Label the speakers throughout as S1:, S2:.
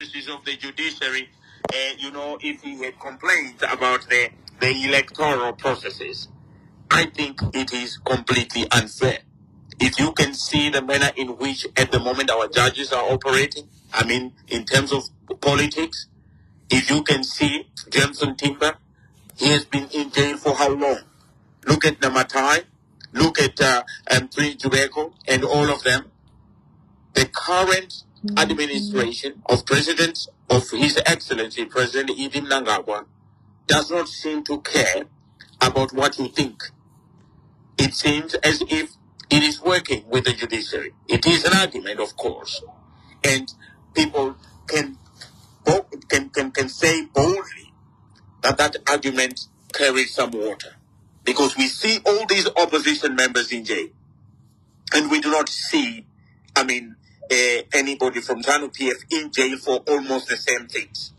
S1: of the judiciary, if he had complained about the electoral processes, I think it is completely unfair. If you can see the manner in which at the moment our judges are operating, I mean, in terms of politics, if you can see Jameson Timber, he has been in jail for how long? Look at Namatai, look at Prince Jubeko, and all of them. The current administration of President of His Excellency President Idi Mnangagwa does not seem to care about what you think. It seems as if it is working with the judiciary. It is an argument, of course, and people can say boldly that argument carries some water, because we see all these opposition members in jail, and we do not see, anybody from ZANU-PF in jail for almost the same things.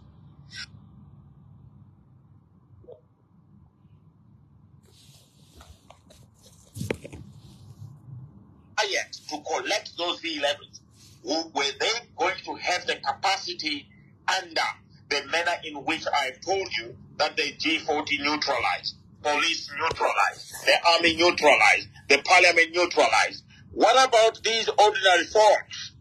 S1: Yet to collect those V11s, were they going to have the capacity under the manner in which I've told you that the G40 neutralized, police neutralized, the army neutralized, the parliament neutralized? What about these ordinary folks?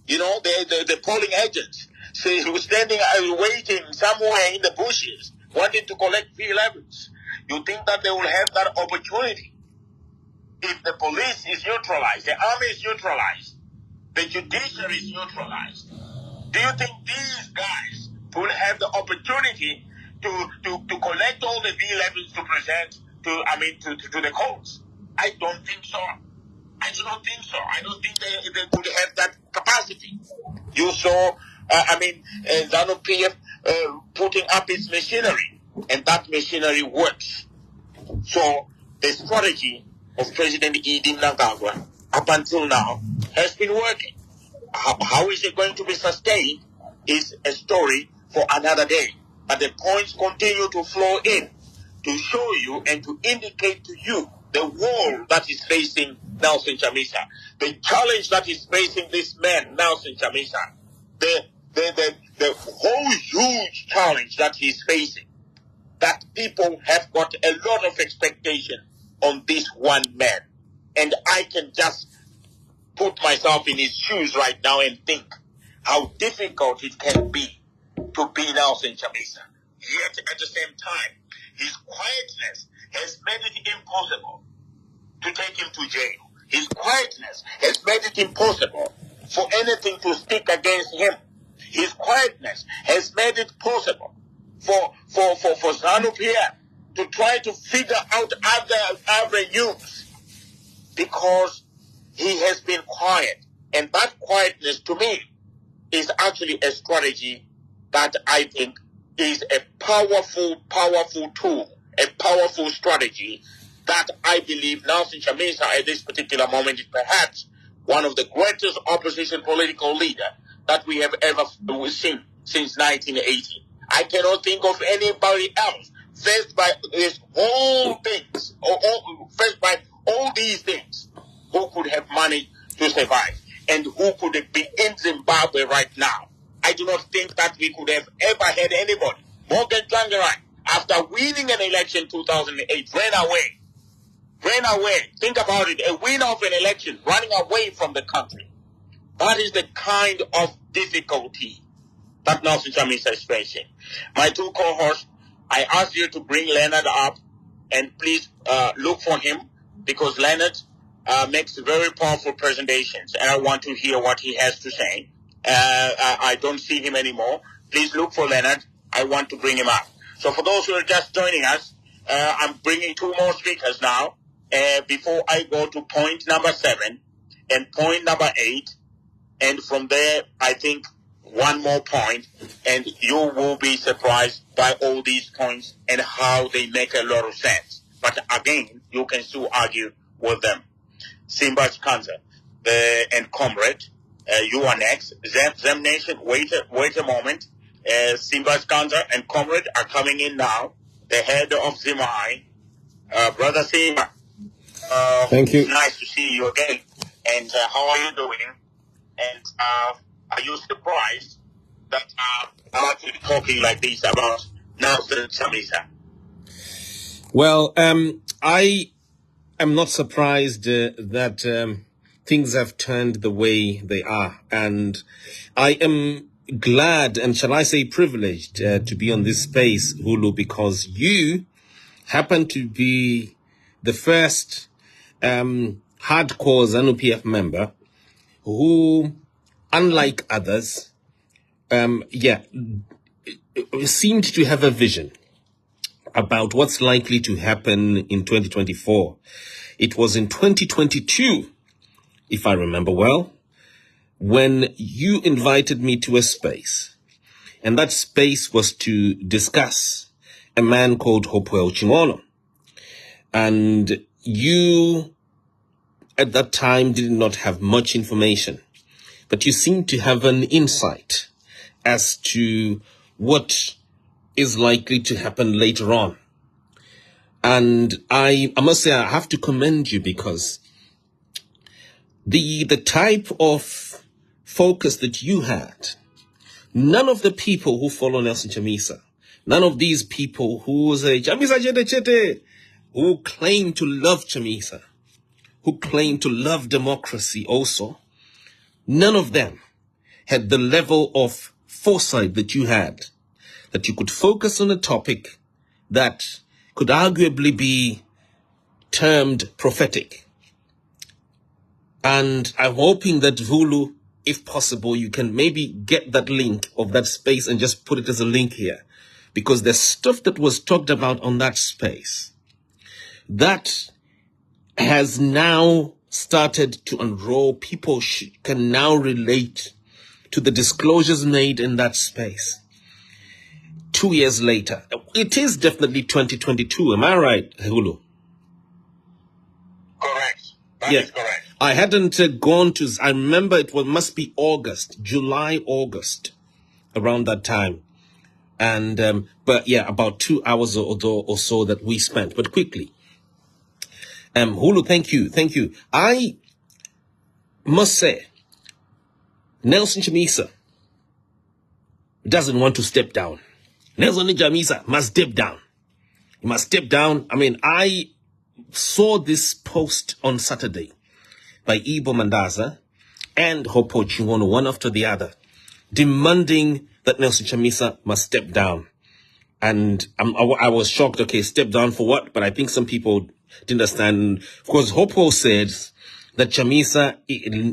S1: The polling agents, who standing waiting somewhere in the bushes, wanting to collect V11s. You think that they will have that opportunity? If the police is neutralized, the army is neutralized, the judiciary is neutralized, do you think these guys will have the opportunity to collect all the V11s to present to the courts? I don't think so. I do not think so. I don't think they could have that capacity. You saw, ZANU-PF putting up its machinery, and that machinery works. So the strategy of President Idi Mnangagwa up until now has been working. How is it going to be sustained is a story for another day. But the points continue to flow in to show you and to indicate to you the wall that is facing Nelson Chamisa, the challenge that is facing this man, Nelson Chamisa, the whole huge challenge that he's facing, that people have got a lot of expectation on this one man. And I can just put myself in his shoes right now and think how difficult it can be to be Nelson Chamisa. Yet at the same time, his quietness has made it impossible to take him to jail. His quietness has made it impossible for anything to stick against him. His quietness has made it possible for ZANU-PF to try to figure out other avenues, because he has been quiet. And that quietness, to me, is actually a strategy that I think is a powerful tool, a powerful strategy that I believe Nelson Chamisa at this particular moment is perhaps one of the greatest opposition political leader that we have ever seen since 1980. I cannot think of anybody else faced by these whole things, faced by all these things, who could have managed to survive and who could be in Zimbabwe right now. I do not think that we could have ever had anybody. Morgan Tsvangirai, after winning an election in 2008, ran away. Think about it. A winner of an election running away from the country. That is the kind of difficulty that Nelson Chamisa is facing. My two co-hosts, I ask you to bring Leonard up, and please look for him, because Leonard makes very powerful presentations, and I want to hear what he has to say. I don't see him anymore. Please look for Leonard. I want to bring him up. So for those who are just joining us, I'm bringing two more speakers now. Before I go to point number 7 and point number 8, and from there, I think one more point, and you will be surprised by all these points and how they make a lot of sense. But again, you can still argue with them. Simba Chikanza and Comrade, you are next. Zem Nation, wait a moment. Simba Chikanza and Comrade are coming in now. The head of Zimai, Brother Simba.
S2: Thank you.
S1: Nice to see you again. And how are you doing? And are you surprised that I'm actually talking like this about Nelson Chamisa?
S2: Well, I am not surprised that things have turned the way they are. And I am glad, and shall I say privileged, to be on this space, Hulu, because you happen to be the first hardcore ZANU-PF member who, unlike others, seemed to have a vision about what's likely to happen in 2024. It was in 2022, if I remember well, when you invited me to a space. And that space was to discuss a man called Hopewell Chimono. And you, at that time, did not have much information, but you seemed to have an insight as to what is likely to happen later on. And I must say, I have to commend you, because the type of focus that you had, none of the people who follow Nelson Chamisa, none of these people who say, Chamisa Chete Chete, who claim to love Chamisa, who claim to love democracy also, none of them had the level of foresight that you had, that you could focus on a topic that could arguably be termed prophetic. And I'm hoping that Vulu, if possible, you can maybe get that link of that space and just put it as a link here, because there's stuff that was talked about on that space that has now started to unroll. People can now relate to the disclosures made in that space. 2 years later, it is definitely 2022. Am I right, Hulu?
S1: Correct. That is correct.
S2: I hadn't gone to, I remember must be August, July, August, around that time. And, but yeah, about 2 hours or so that we spent, but quickly. Hulu, thank you. Thank you. I must say, Nelson Chamisa doesn't want to step down. Nelson Chamisa must step down. He must step down. I mean, I saw this post on Saturday by Ibo Mandaza and Hopo Chimono, one after the other, demanding that Nelson Chamisa must step down. And I was shocked. Okay, step down for what? But I think some people didn't understand. Of course, Hopo said that Chamisa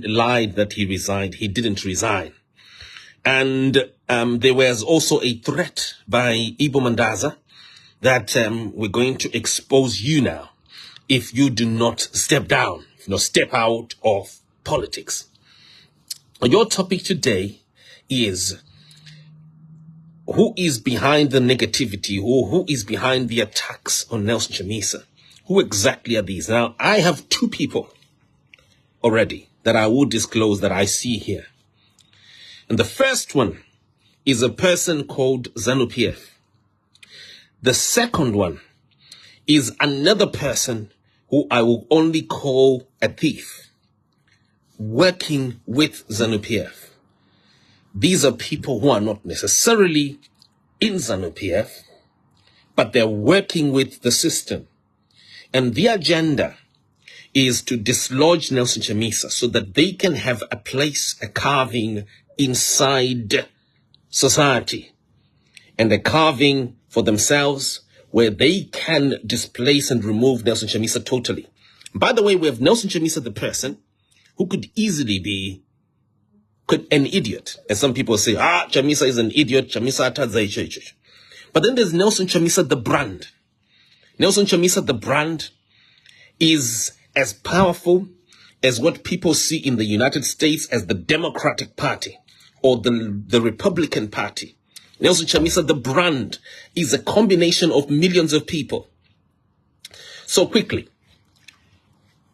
S2: lied that he resigned. He didn't resign. And there was also a threat by Ibo Mandaza that we're going to expose you now if you do not step down, step out of politics. Your topic today is who is behind the negativity, or who is behind the attacks on Nelson Chamisa? Who exactly are these? Now, I have two people already that I will disclose that I see here. And the first one is a person called ZANU-PF. The second one is another person who I will only call a thief, working with ZANU-PF. These are people who are not necessarily in ZANU-PF, but they're working with the system. And the agenda is to dislodge Nelson Chamisa so that they can have a place, a carving inside society, and a carving for themselves where they can displace and remove Nelson Chamisa totally. By the way, we have Nelson Chamisa, the person who could easily be an idiot. As some people say, Chamisa is an idiot, Chamisa atazaicheche. But then there's Nelson Chamisa, the brand. Nelson Chamisa, the brand, is as powerful as what people see in the United States as the Democratic Party or the Republican Party. Nelson Chamisa, the brand, is a combination of millions of people. So quickly,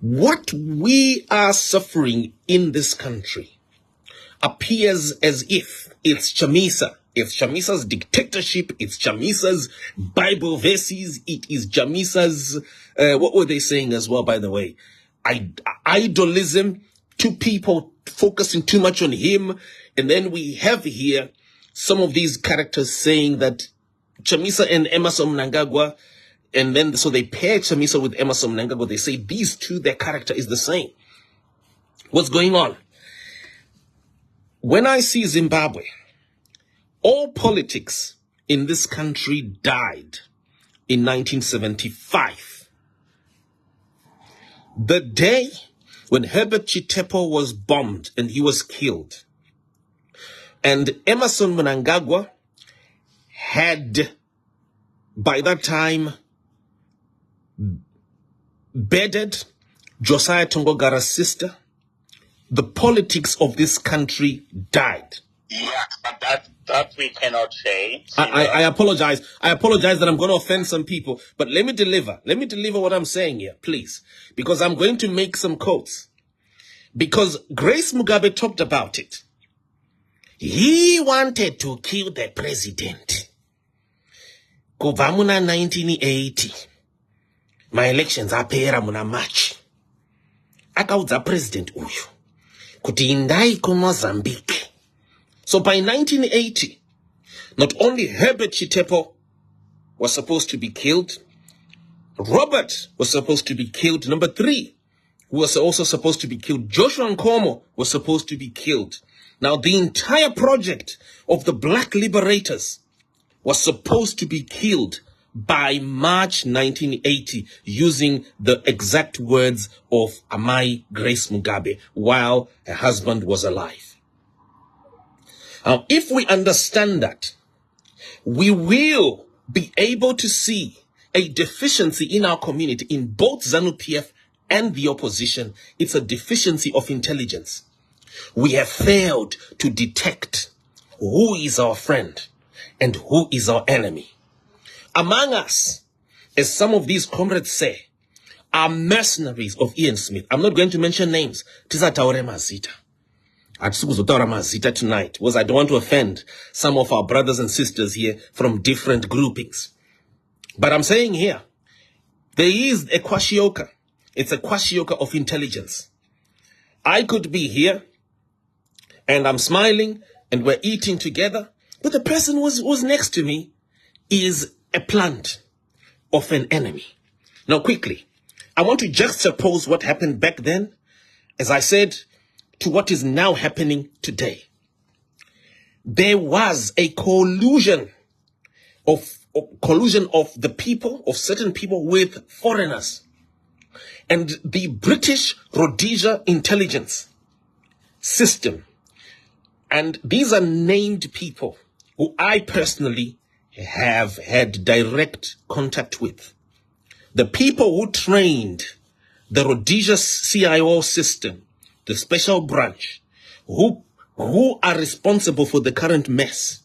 S2: what we are suffering in this country appears as if it's Chamisa. It's Chamisa's dictatorship. It's Chamisa's Bible verses. It is Chamisa's, what were they saying as well, by the way? Idolism, two people focusing too much on him. And then we have here some of these characters saying that Chamisa and Emmerson Mnangagwa, and then so they pair Chamisa with Emmerson Mnangagwa. They say these two, their character is the same. What's going on? When I see Zimbabwe, all politics in this country died in 1975. The day when Herbert Chitepo was bombed and he was killed, and Emmerson Mnangagwa had, by that time, bedded Josiah Tongogara's sister, the politics of this country died.
S1: Yeah, but that we cannot say.
S2: I apologize. I apologize that I'm going to offend some people, but let me deliver. Let me deliver what I'm saying here, please, because I'm going to make some quotes. Because Grace Mugabe talked about it. He wanted to kill the president. Kubamuna 1980. My elections apera muna March. Akaudza president uyu kuti indai ku Mozambique. So by 1980, not only Herbert Chitepo was supposed to be killed, Robert was supposed to be killed. Number 3, who was also supposed to be killed, Joshua Nkomo was supposed to be killed. Now the entire project of the Black Liberators was supposed to be killed by March 1980, using the exact words of Amai Grace Mugabe while her husband was alive. Now, if we understand that, we will be able to see a deficiency in our community, in both ZANU-PF and the opposition. It's a deficiency of intelligence. We have failed to detect who is our friend and who is our enemy. Among us, as some of these comrades say, are mercenaries of Ian Smith. I'm not going to mention names. Tisataure mazita. Atisukuzotaura mazita tonight, because I don't want to offend some of our brothers and sisters here from different groupings. But I'm saying here, there is a kwashioka. It's a kwashioka of intelligence. I could be here, and I'm smiling, and we're eating together, but the person who's next to me is a plant of an enemy. Now, quickly, I want to juxtapose what happened back then, as I said, to what is now happening today. There was a collusion of the people, of certain people with foreigners. And the British Rhodesia intelligence system, and these are named people who I personally have had direct contact with. The people who trained the Rhodesia CIO system, the special branch, who are responsible for the current mess.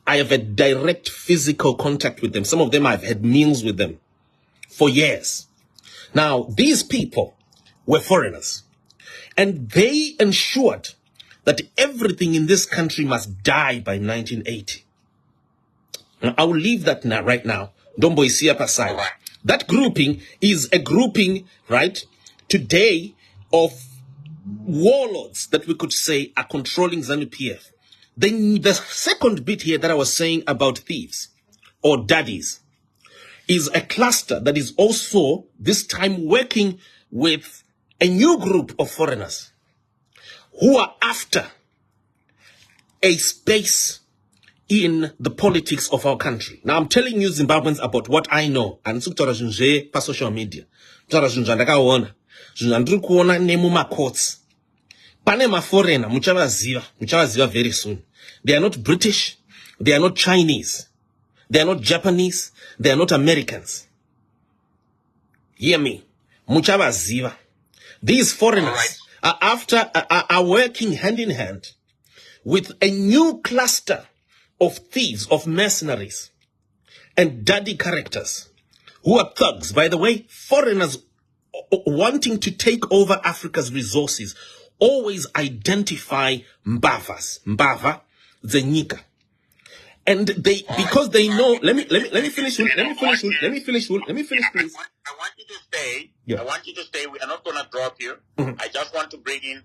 S2: I have had direct physical contact with them. Some of them I've had meals with them for years. Now, these people were foreigners, and they ensured that everything in this country must die by 1980. Now, I will leave that now, right now. Dombo Isia aside. That grouping is a grouping, right, today of warlords that we could say are controlling ZANU-PF. Then the second bit here that I was saying about thieves or daddies is a cluster that is also this time working with a new group of foreigners who are after a space in the politics of our country. Now, I'm telling you Zimbabweans about what I know. And it's pa social media. Courts. Panama foreigner, muchavaziva very soon. They are not British. They are not Chinese. They are not Japanese. They are not Americans. Hear me. Muchavaziva. These foreigners are working hand in hand with a new cluster of thieves, of mercenaries, and daddy characters who are thugs. By the way, foreigners wanting to take over Africa's resources always identify Mbavas, Mbava, Zenyika. And they, because they know, let me finish, please.
S1: I want you to stay. Yeah. I want you to stay. We are not going to drop you. I just want to bring in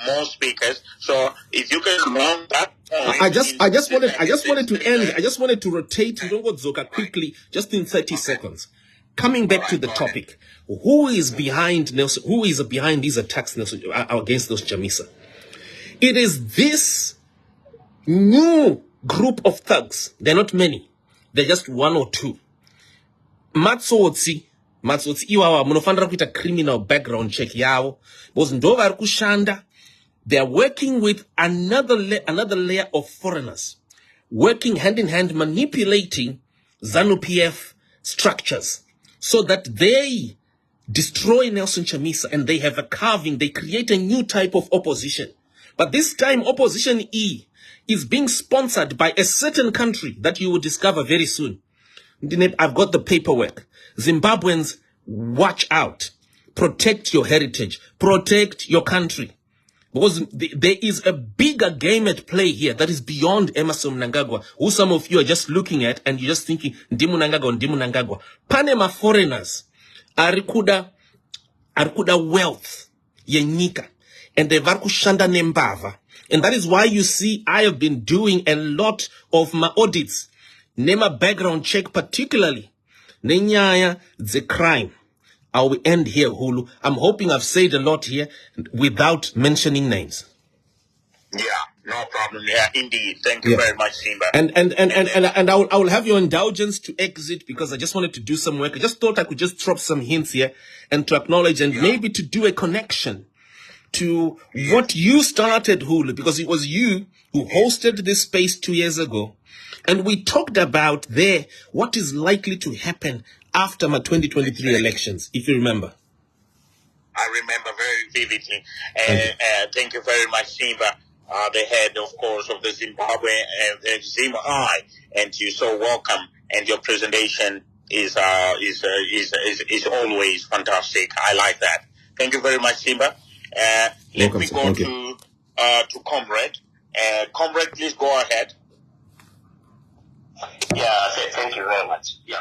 S1: more speakers. So if you can round that point,
S2: I just wanted to rotate Zoka quickly, just in 30 seconds. Coming back to the topic, who is behind Nelson? Who is behind these attacks, Nelson, against those Chamisa? It is this new group of thugs. They're not many. They're just one or two. Matsotsi iwawa munofanira kuita criminal background check yavo because ndo vari kushanda. They are working with another layer of foreigners, working hand in hand, manipulating ZANU-PF structures so that they destroy Nelson Chamisa, and they have a carving. They create a new type of opposition. But this time, Opposition E is being sponsored by a certain country that you will discover very soon. I've got the paperwork. Zimbabweans, watch out. Protect your heritage. Protect your country. Because there is a bigger game at play here that is beyond Emmerson Mnangagwa, who some of you are just looking at and you're just thinking, Ndimu Mnangagwa. Panama foreigners, arikuda wealth, yenika, and the varkushanda nembava. And that is why you see I have been doing a lot of my audits. Nema background check particularly. Nenyaya the crime. I will end here, Hulu. I'm hoping I've said a lot here without mentioning names.
S1: Yeah, no problem. Yeah, indeed. Thank you very much, Simba.
S2: And I will have your indulgence to exit because I just wanted to do some work. I just thought I could just drop some hints here and to acknowledge and maybe to do a connection to what you started, Hulu, because it was you who hosted this space 2 years ago. And we talked about there what is likely to happen after my 2023 elections, if you remember.
S1: I remember very vividly. Thank you very much, Simba, the head, of course, of the Zimbabwe Zim High, and you're so welcome. And your presentation is always fantastic. I like that. Thank you very much, Simba. Let me go to Comrade. Comrade, please go ahead.
S3: Yeah, thank you very much. Yeah,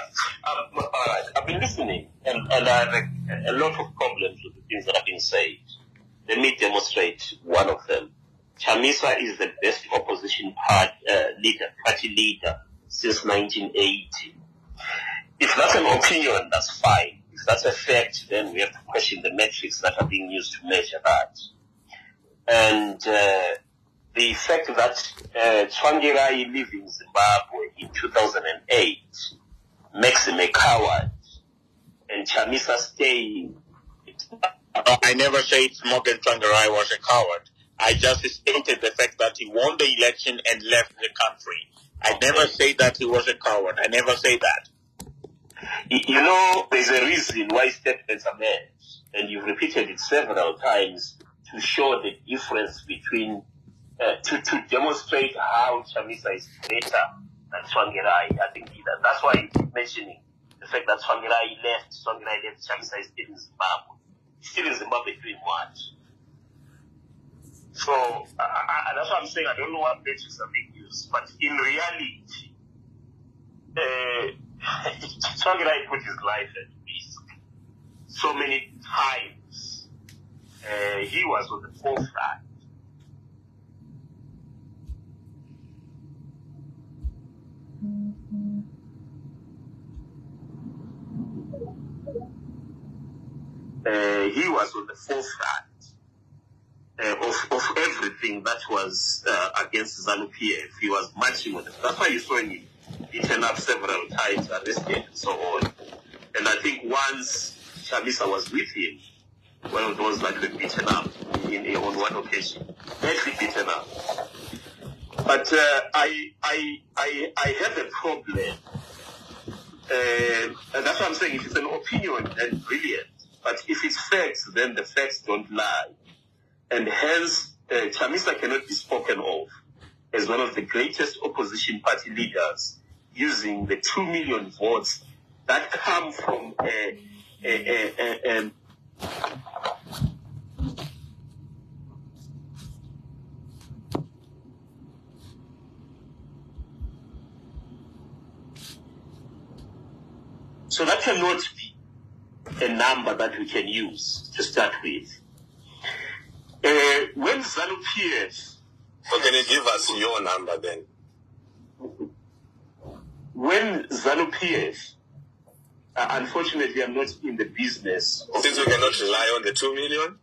S3: I've been listening, and I have a lot of problems with the things that have been said. Let me demonstrate one of them. Chamisa is the best opposition party leader since 1980. If that's an opinion, that's fine. If that's a fact, then we have to question the metrics that are being used to measure that. And the fact that Tsvangirai leaving Zimbabwe in 2008 makes him a coward, and Chamisa staying.
S1: I never said Morgan Tsvangirai was a coward. I just stated the fact that he won the election and left the country. I never said that he was a coward. I never say that.
S3: You know, there's a reason why statements are made, and you've repeated it several times to show the difference between to demonstrate how Chamisa is greater than Tsvangirai. I think that's why you keep mentioning the fact that Tsvangirai left, Chamisa is still in Zimbabwe. He's still in Zimbabwe doing what? So, that's what I'm saying. I don't know what metrics are being used, but in reality, Tsvangirai put his life at risk so many times. He was on the forefront. He was on the forefront of everything that was against ZANU-PF. He was marching on it. That's why you saw him beaten up several times, arrested, and so on. And I think once Chamisa was with him, well, it was like beaten up on one occasion, badly beaten up. But I have a problem, and that's what I'm saying. If it's an opinion, then brilliant. But if it's facts, then the facts don't lie. And hence, Chamisa cannot be spoken of as one of the greatest opposition party leaders using the 2 million votes that come from so that cannot be a number that we can use to start with. when ZANU-PF...
S4: So can you give us your number then?
S3: When ZANU-PF... unfortunately, I'm not in the business.
S4: Since we cannot rely on the 2 million?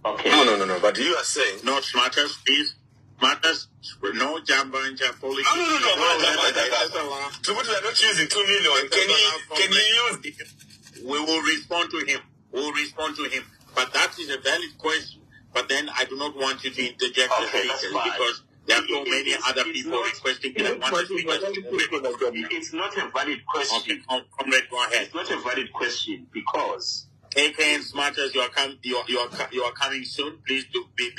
S3: Okay.
S4: No. But you are saying...
S1: No, Smarters, please. Smarters, no Jambanja politics.
S4: No. To put we are not using 2 million. Can you use...
S1: We will respond to him. But that is a valid question. But then I do not want you to interject the details because there are so many other people requesting that want to speak.
S3: It's not a valid question.
S1: Okay, comrade, go ahead.
S3: It's not a valid question because...
S1: KK Smarters, you are coming soon. Please do be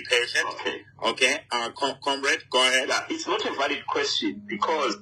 S1: patient. Okay. Comrade, go ahead.
S3: Yeah, it's not a valid question because